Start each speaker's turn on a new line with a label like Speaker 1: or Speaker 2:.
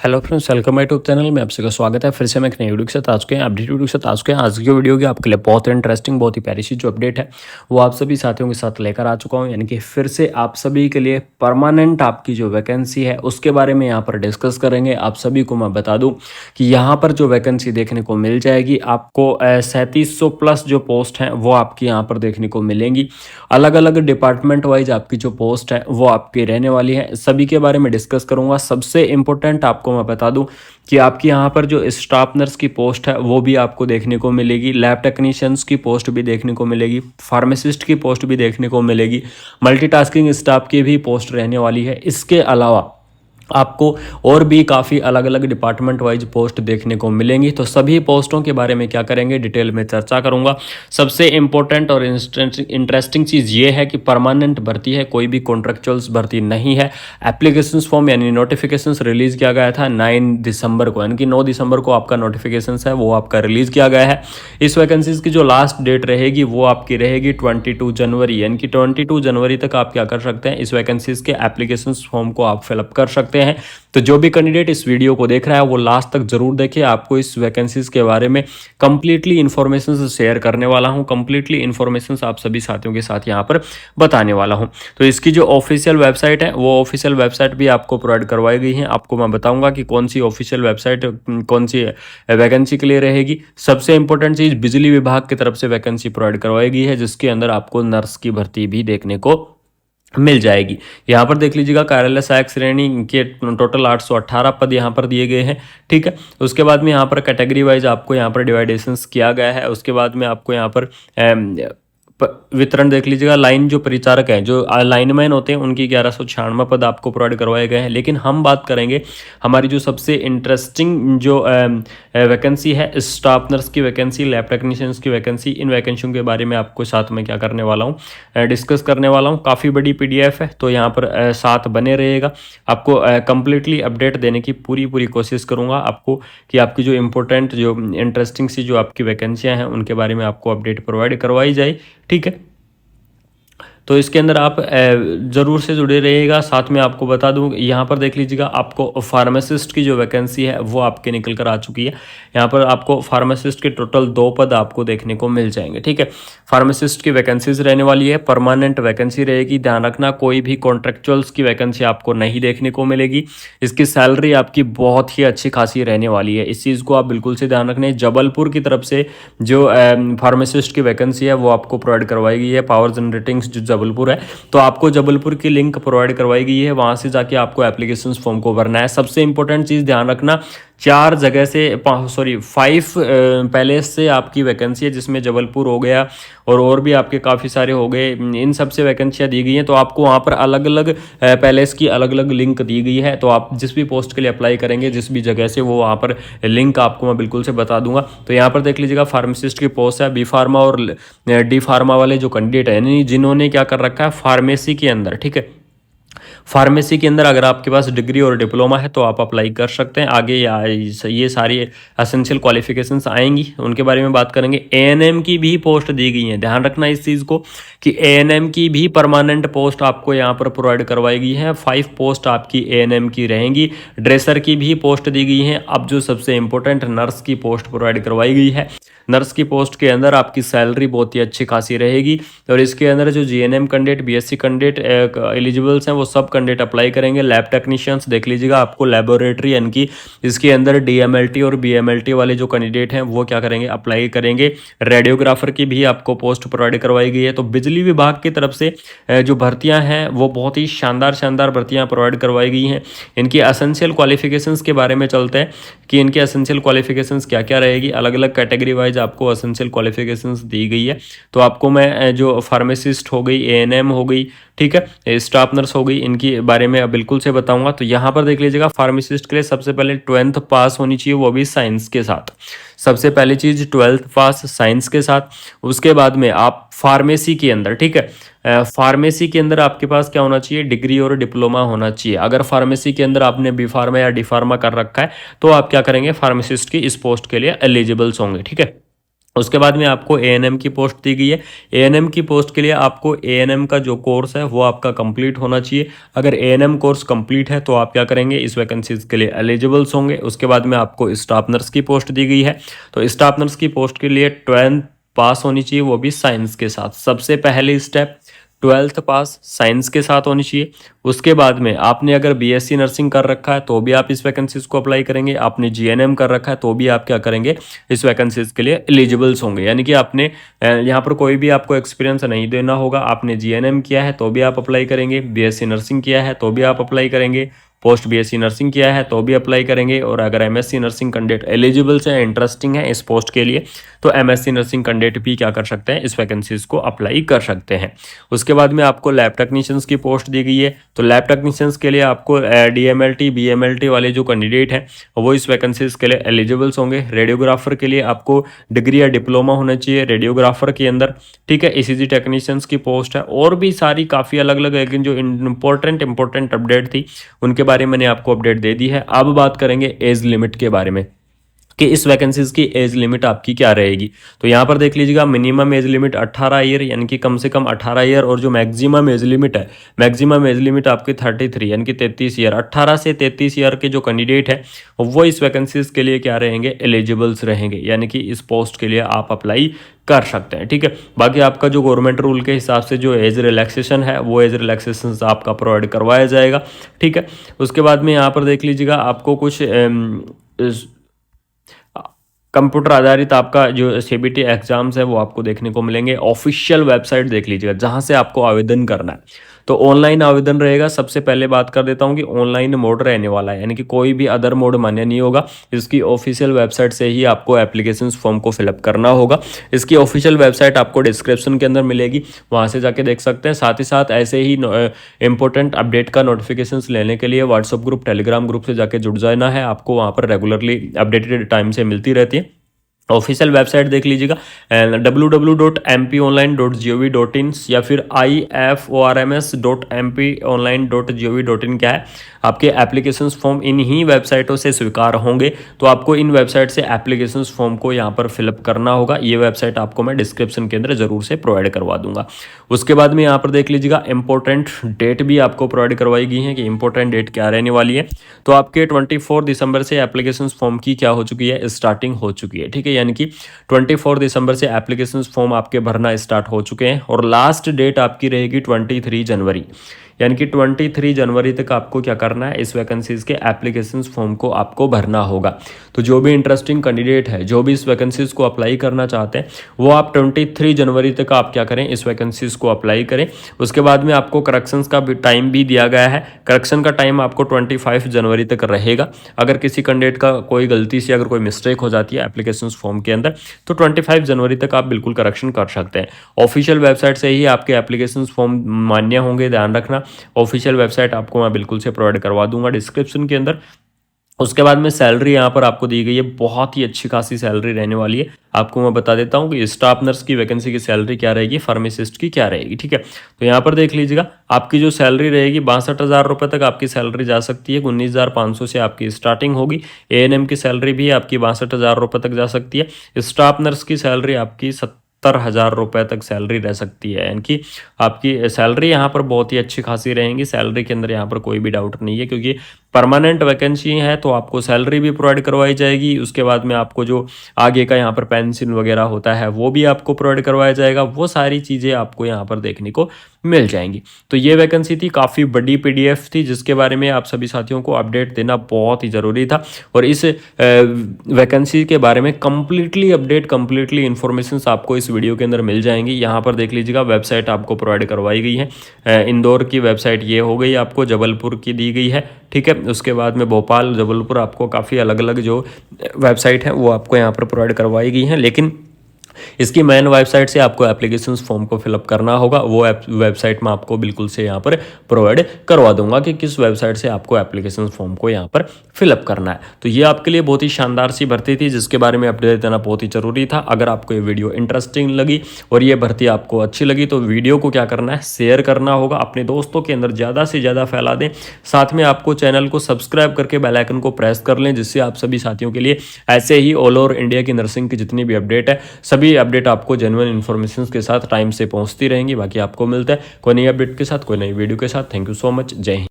Speaker 1: Hello friends, welcome my YouTube channel में आप सभी का स्वागत है। फिर से मैं एक नई वीडियो के साथ आज के अपडेट वीडियो के साथ आज की वीडियो की आपके लिए बहुत इंटरेस्टिंग, बहुत ही प्यारी सी जो अपडेट है वो आप सभी साथियों के साथ लेकर आ चुका हूं। यानी कि फिर से आप सभी के लिए परमानेंट आपकी जो वैकेंसी है उसके बारे में यहाँ पर डिस्कस करेंगे। आप सभी को मैं बता दूँ कि यहाँ पर जो वैकेंसी देखने को मिल जाएगी आपको 3700 प्लस जो पोस्ट हैं वो आपकी यहाँ पर देखने को मिलेंगी। अलग अलग डिपार्टमेंट वाइज आपकी जो पोस्ट है वो आपकी रहने वाली है, सभी के बारे में डिस्कस करूंगा। सबसे इंपॉर्टेंट आपको मैं बता दूं कि आपकी यहाँ पर जो स्टाफ नर्स की पोस्ट है वो भी आपको देखने को मिलेगी, लैब टेक्नीशियंस की पोस्ट भी देखने को मिलेगी, फार्मासिस्ट की पोस्ट भी देखने को मिलेगी, मल्टीटास्किंग स्टाफ की भी पोस्ट रहने वाली है। इसके अलावा आपको और भी काफ़ी अलग अलग डिपार्टमेंट वाइज पोस्ट देखने को मिलेंगी। तो सभी पोस्टों के बारे में क्या करेंगे, डिटेल में चर्चा करूंगा। सबसे इंपॉर्टेंट और इंटरेस्टिंग चीज़ ये है कि परमानेंट भर्ती है, कोई भी कॉन्ट्रेक्चुअल्स भर्ती नहीं है। एप्लीकेशंस फॉर्म यानी नोटिफिकेशंस रिलीज़ किया गया था 9 दिसंबर को, यानी कि 9 दिसंबर को आपका नोटिफिकेशंस है वो आपका रिलीज़ किया गया है। इस वैकेंसीज की जो लास्ट डेट रहेगी वो आपकी रहेगी 22 जनवरी, यानी कि 22 जनवरी तक आप क्या कर सकते हैं, इस वैकेंसीज के एप्लीकेशंस फॉर्म को आप फिलअप कर सकते हैं। तो जो भी कैंडिडेट इस वीडियो को देख रहा है वो लास्ट तक जरूर देखे। आपको इस वैकेंसीज के बारे में कंप्लीटली इन्फॉर्मेशन शेयर करने वाला हूं, कंप्लीटली इन्फॉर्मेशन आप सभी साथियों के साथ यहां पर बताने वाला हूं। तो इसकी जो ऑफिशियल वेबसाइट है वो ऑफिशियल वेबसाइट भी आपको प्रोवाइड करवाई गई है। आपको मैं बताऊंगा कि कौन सी ऑफिशियल वेबसाइट कौन सी वैकेंसी के लिए रहेगी। सबसे इंपॉर्टेंट चीज, बिजली विभाग की तरफ से वैकेंसी प्रोवाइड करवाई गई है जिसके अंदर आपको नर्स की भर्ती भी देखने को मिल जाएगी। यहाँ पर देख लीजिएगा, कार्यालय सहायक श्रेणी के टोटल 818 पद यहाँ पर दिए गए हैं। ठीक है, उसके बाद में यहाँ पर कैटेगरी वाइज आपको यहाँ पर डिवाइडेशंस किया गया है। उसके बाद में आपको यहाँ पर वितरण देख लीजिएगा। लाइन जो परिचारक हैं, जो लाइनमैन होते हैं, उनकी 1196 पद आपको प्रोवाइड करवाए गए हैं। लेकिन हम बात करेंगे हमारी जो सबसे इंटरेस्टिंग जो वैकेंसी है, स्टाफ नर्स की वैकेंसी, लैब टेक्नीशियंस की वैकेंसी। इन वैकेंसियों के बारे में आपको साथ में क्या करने वाला हूँ, डिस्कस करने वाला हूँ। काफ़ी बड़ी PDF है तो यहाँ पर साथ बने रहेगा। आपको कंप्लीटली अपडेट देने की पूरी कोशिश करूँगा आपको, कि आपकी जो इंपॉर्टेंट जो इंटरेस्टिंग सी जो आपकी वैकेंसियाँ हैं उनके बारे में आपको अपडेट प्रोवाइड करवाई जाए। ठीक है, तो इसके अंदर आप ज़रूर से जुड़े रहिएगा। साथ में आपको बता दूं, यहाँ पर देख लीजिएगा, आपको फार्मासिस्ट की जो वैकेंसी है वो आपके निकल कर आ चुकी है। यहाँ पर आपको फार्मासिस्ट के टोटल 2 पद आपको देखने को मिल जाएंगे। ठीक है, फार्मासिस्ट की वैकेंसीज रहने वाली है, परमानेंट वैकेंसी रहेगी। ध्यान रखना, कोई भी कॉन्ट्रेक्चुअल्स की वैकेंसी आपको नहीं देखने को मिलेगी। इसकी सैलरी आपकी बहुत ही अच्छी खासी रहने वाली है, इस चीज़ को आप बिल्कुल से ध्यान रखना। जबलपुर की तरफ से जो फार्मासिस्ट की वैकेंसी है वो आपको प्रोवाइड करवाई गई है। पावर जनरेटिंग जो जबलपुर है, तो आपको जबलपुर की लिंक प्रोवाइड करवाई गई है, वहां से जाके आपको एप्लीकेशन फॉर्म को भरना है। सबसे इंपॉर्टेंट चीज ध्यान रखना, 4 जगह से 5 पैलेस से आपकी वैकेंसी है, जिसमें जबलपुर हो गया और भी आपके काफ़ी सारे हो गए। इन सब से वैकेंसियाँ दी गई हैं। तो आपको वहाँ पर अलग अलग पैलेस की अलग अलग लिंक दी गई है। तो आप जिस भी पोस्ट के लिए अप्लाई करेंगे, जिस भी जगह से, वो वहाँ पर लिंक आपको मैं बिल्कुल से बता दूंगा। तो यहाँ पर देख लीजिएगा, फार्मासिस्ट की पोस्ट है। बी फार्मा और डी फार्मा वाले जो कैंडिडेट है, यानी जिन्होंने क्या कर रखा है फार्मेसी के अंदर, ठीक है, फार्मेसी के अंदर अगर आपके पास डिग्री और डिप्लोमा है तो आप अप्लाई कर सकते हैं। आगे ये सारी एसेंशियल क्वालिफिकेशंस आएंगी, उनके बारे में बात करेंगे। ANM की भी पोस्ट दी गई है, ध्यान रखना इस चीज़ को कि ANM की भी परमानेंट पोस्ट आपको यहाँ पर प्रोवाइड करवाई गई है। 5 पोस्ट आपकी ANM की रहेंगी। ड्रेसर की भी पोस्ट दी गई है। अब जो सबसे इंपॉर्टेंट, नर्स की पोस्ट प्रोवाइड करवाई गई है। नर्स की पोस्ट के अंदर आपकी सैलरी बहुत ही अच्छी खासी रहेगी। और इसके अंदर जो GNM कैंडिडेट, BSc कैंडिडेट एलिजिबल्स हैं, वो सब कैंडिडेट अप्लाई करेंगे। लैब टेक्नीशियंस देख लीजिएगा, आपको लेबोरेटरी यानी कि इसके अंदर DMLT और BMLT वाले जो कैंडिडेट हैं वो क्या करेंगे, अप्लाई करेंगे। रेडियोग्राफर की भी आपको पोस्ट प्रोवाइड करवाई गई है। तो बिजली विभाग की तरफ से जो भर्तियां हैं वो बहुत ही शानदार भर्तियां प्रोवाइड करवाई गई हैं। इनकी एसेंशियल क्वालिफिकेशंस के बारे में चलते हैं कि इनकी एसेंशियल क्वालिफिकेशंस क्या क्या रहेगी। अलग अलग कैटेगरी वाइज आपको एसेंशियल क्वालिफिकेशंस दी गई है। तो आपको मैं जो फार्मासिस्ट हो गई, ANM हो गई, ठीक है, स्टाफ नर्स हो गई, इनके बारे में बिल्कुल से बताऊंगा। तो यहाँ पर देख लीजिएगा, फार्मासिस्ट के लिए सबसे पहले 12th पास होनी चाहिए, वो भी साइंस के साथ। सबसे पहली चीज 12th पास साइंस के साथ। उसके बाद में आप फार्मेसी के अंदर, ठीक है, फार्मेसी के अंदर आपके पास क्या होना चाहिए, डिग्री और डिप्लोमा होना चाहिए। अगर फार्मेसी के अंदर आपने बी फार्मा या डी फार्मा कर रखा है तो आप क्या करेंगे, फार्मासिस्ट की इस पोस्ट के लिए एलिजिबल्स होंगे। ठीक है, उसके बाद में आपको एएनएम की पोस्ट दी गई है। एएनएम की पोस्ट के लिए आपको एएनएम का जो कोर्स है वो आपका कंप्लीट होना चाहिए। अगर एएनएम कोर्स कंप्लीट है तो आप क्या करेंगे, इस वैकेंसीज के लिए एलिजिबल्स होंगे। उसके बाद में आपको स्टाफ नर्स की पोस्ट दी गई है, तो स्टाफ नर्स की पोस्ट के लिए 12th पास होनी चाहिए, वो भी साइंस के साथ। सबसे पहली स्टेप 12th पास साइंस के साथ होनी चाहिए। उसके बाद में आपने अगर बीएससी नर्सिंग कर रखा है तो भी आप इस वैकेंसीज को अप्लाई करेंगे। आपने जीएनएम कर रखा है तो भी आप क्या करेंगे, इस वैकेंसीज के लिए एलिजिबल्स होंगे। यानी कि आपने यहाँ पर कोई भी आपको एक्सपीरियंस नहीं देना होगा। आपने जीएनएम किया है तो भी आप अप्लाई करेंगे, बीएससी नर्सिंग किया है तो भी आप अप्लाई करेंगे, पोस्ट बीएससी नर्सिंग किया है तो भी अप्लाई करेंगे। और अगर एमएससी नर्सिंग कैंडिडेट एलिजिबल्स हैं, इंटरेस्टिंग है इस पोस्ट के लिए, तो एमएससी नर्सिंग कैंडिडेट भी क्या कर सकते हैं, इस वैकेंसीज को अप्लाई कर सकते हैं। उसके बाद में आपको लैब टेक्नीशियंस की पोस्ट दी गई है, तो लैब टेक्नीशियंस के लिए आपको डीएमएलटी बीएमएलटी वाले जो कैंडिडेट हैं वो इस वैकेंसीज के लिए एलिजिबल्स होंगे। रेडियोग्राफर के लिए आपको डिग्री या डिप्लोमा होना चाहिए रेडियोग्राफर के अंदर, ठीक है। ईसीजी टेक्नीशियंस की पोस्ट है, और भी सारी काफ़ी अलग अलग, लेकिन जो इंपॉर्टेंट अपडेट थी उनके बारे में मैंने आपको अपडेट दे दी है। अब बात करेंगे एज लिमिट के बारे में कि इस वैकेंसीज की एज लिमिट आपकी क्या रहेगी। तो यहाँ पर देख लीजिएगा, मिनिमम एज लिमिट 18 ईयर, यानी कि कम से कम 18 ईयर, और जो मैक्सिमम एज लिमिट है, मैक्सिमम एज लिमिट आपकी 33 यानी कि 33 ईयर। 18 से 33 ईयर के जो कैंडिडेट है वो इस वैकेंसीज के लिए क्या रहेंगे, एलिजिबल्स रहेंगे, यानी कि इस पोस्ट के लिए आप अप्लाई कर सकते हैं, ठीक है। बाकी आपका जो गवर्नमेंट रूल के हिसाब से जो एज रिलैक्सेशन है वो एज रिलैक्सेशन आपका प्रोवाइड करवाया जाएगा, ठीक है। उसके बाद में यहाँ पर देख लीजिएगा, आपको कुछ कंप्यूटर आधारित आपका जो सीबीटी एग्जाम्स है वो आपको देखने को मिलेंगे। ऑफिशियल वेबसाइट देख लीजिएगा जहां से आपको आवेदन करना है, तो ऑनलाइन आवेदन रहेगा। सबसे पहले बात कर देता हूं कि ऑनलाइन मोड रहने वाला है, यानी कि कोई भी अदर मोड मान्य नहीं होगा। इसकी ऑफिशियल वेबसाइट से ही आपको एप्लीकेशन फॉर्म को फिलअप करना होगा। इसकी ऑफिशियल वेबसाइट आपको डिस्क्रिप्शन के अंदर मिलेगी, वहां से जाके देख सकते हैं। साथ ही साथ ऐसे ही इंपॉर्टेंट अपडेट का नोटिफिकेशन लेने के लिए व्हाट्सअप ग्रुप, टेलीग्राम ग्रुप से जाके जुड़ जाना है। आपको वहाँ पर रेगुलरली अपडेटेड टाइम से मिलती रहती है। ऑफिशियल वेबसाइट देख लीजिएगा www.mponline.gov.in या फिर iforms.mponline.gov.in क्या है, आपके एप्लीकेशन फॉर्म इन ही वेबसाइटों से स्वीकार होंगे। तो आपको इन वेबसाइट से एप्लीकेशन फॉर्म को यहाँ पर फिलअप करना होगा। ये वेबसाइट आपको मैं डिस्क्रिप्शन के अंदर जरूर से प्रोवाइड करवा दूंगा। उसके बाद में यहाँ पर देख लीजिएगा, इंपॉर्टेंट डेट भी आपको प्रोवाइड करवाई गई है कि इंपॉर्टेंट डेट क्या रहने वाली है। तो आपके 24 दिसंबर से एप्लीकेशन फॉर्म की क्या हो चुकी है, स्टार्टिंग हो चुकी है, ठीक है। यानी कि 24 दिसंबर से एप्लीकेशन फॉर्म आपके भरना स्टार्ट हो चुके हैं, और लास्ट डेट आपकी रहेगी 23 जनवरी, यानी कि 23 जनवरी तक आपको क्या करना है, इस वैकेंसीज के एप्लीकेशन फॉर्म को आपको भरना होगा। तो जो भी इंटरेस्टिंग कैंडिडेट है, जो भी इस वैकेंसीज को अप्लाई करना चाहते हैं, वो आप 23 जनवरी तक आप क्या करें, इस वैकेंसीज को अप्लाई करें। उसके बाद में आपको करेक्शंस का भी टाइम भी दिया गया है। करेक्शन का टाइम आपको 25 जनवरी तक रहेगा। अगर किसी कैंडिडेट का कोई गलती से अगर कोई मिस्टेक हो जाती है एप्लीकेशन फॉर्म के अंदर, तो 25 जनवरी तक आप बिल्कुल करेक्शन कर सकते हैं। ऑफिशियल वेबसाइट से ही आपके एप्लीकेशन फॉर्म मान्य होंगे, ध्यान रखना। ऑफिशियल वेबसाइट आपको मैं बिल्कुल से प्रोवाइड करवा दूंगा डिस्क्रिप्शन के अंदर। उसके बाद में सैलरी यहाँ पर आपको दी गई है, बहुत ही अच्छी खासी सैलरी रहने वाली है। आपको मैं बता देता हूँ कि स्टाफ नर्स की वैकेंसी की सैलरी क्या रहेगी, फार्मासिस्ट की क्या रहेगी, ठीक है। तो यहाँ पर देख लीजिएगा, आपकी जो सैलरी रहेगी 62,000 रुपये तक आपकी सैलरी जा सकती है। 19,500 से आपकी स्टार्टिंग होगी। एएनएम की सैलरी भी आपकी 62,000 रुपये तक जा सकती है। स्टाफ नर्स की सैलरी आपकी 70,000 रुपये तक सैलरी रह सकती है। यानी कि आपकी सैलरी यहाँ पर बहुत ही अच्छी खासी रहेंगी। सैलरी के अंदर यहाँ पर कोई भी डाउट नहीं है, क्योंकि परमानेंट वैकेंसी है तो आपको सैलरी भी प्रोवाइड करवाई जाएगी। उसके बाद में आपको जो आगे का यहाँ पर पेंशन वगैरह होता है वो भी आपको प्रोवाइड करवाया जाएगा। वो सारी चीज़ें आपको यहाँ पर देखने को मिल जाएंगी। तो ये वैकेंसी थी, काफ़ी बड़ी पीडीएफ थी, जिसके बारे में आप सभी साथियों को अपडेट देना बहुत ही ज़रूरी था। और इस वैकेंसी के बारे में कंप्लीटली अपडेट, कंप्लीटली इन्फॉर्मेशन आपको इस वीडियो के अंदर मिल जाएंगी। यहाँ पर देख लीजिएगा, वेबसाइट आपको प्रोवाइड करवाई गई है। इंदौर की वेबसाइट ये हो गई, आपको जबलपुर की दी गई है, ठीक है। उसके बाद में भोपाल, जबलपुर, आपको काफ़ी अलग अलग जो वेबसाइट है वो आपको यहाँ पर प्रोवाइड करवाई गई हैं। लेकिन इसकी मेन वेबसाइट से आपको एप्लीकेशन फॉर्म को फिलअप करना होगा। वो वेबसाइट में आपको बिल्कुल से यहाँ पर प्रोवाइड करवा दूंगा कि किस वेबसाइट से आपको एप्लीकेशन फॉर्म को यहाँ पर फिलअप करना है। तो ये आपके लिए बहुत ही शानदार सी भर्ती थी, जिसके बारे में अपडेट देना बहुत ही जरूरी था। अगर आपको ये वीडियो इंटरेस्टिंग लगी और ये भर्ती आपको अच्छी लगी तो वीडियो को क्या करना है, शेयर करना होगा, अपने दोस्तों के अंदर ज़्यादा से ज़्यादा फैला दें। साथ में आपको चैनल को सब्सक्राइब करके बेल आइकन को प्रेस कर लें, जिससे आप सभी साथियों के लिए ऐसे ही ऑल ओवर इंडिया की नर्सिंग की जितनी भी अपडेट है सभी सभी अपडेट आपको जेन्युइन इन्फॉर्मेशन के साथ टाइम से पहुंचती रहेंगी। बाकी आपको मिलता है कोई नई अपडेट के साथ, कोई नई वीडियो के साथ। Thank you so much. जय हिंद।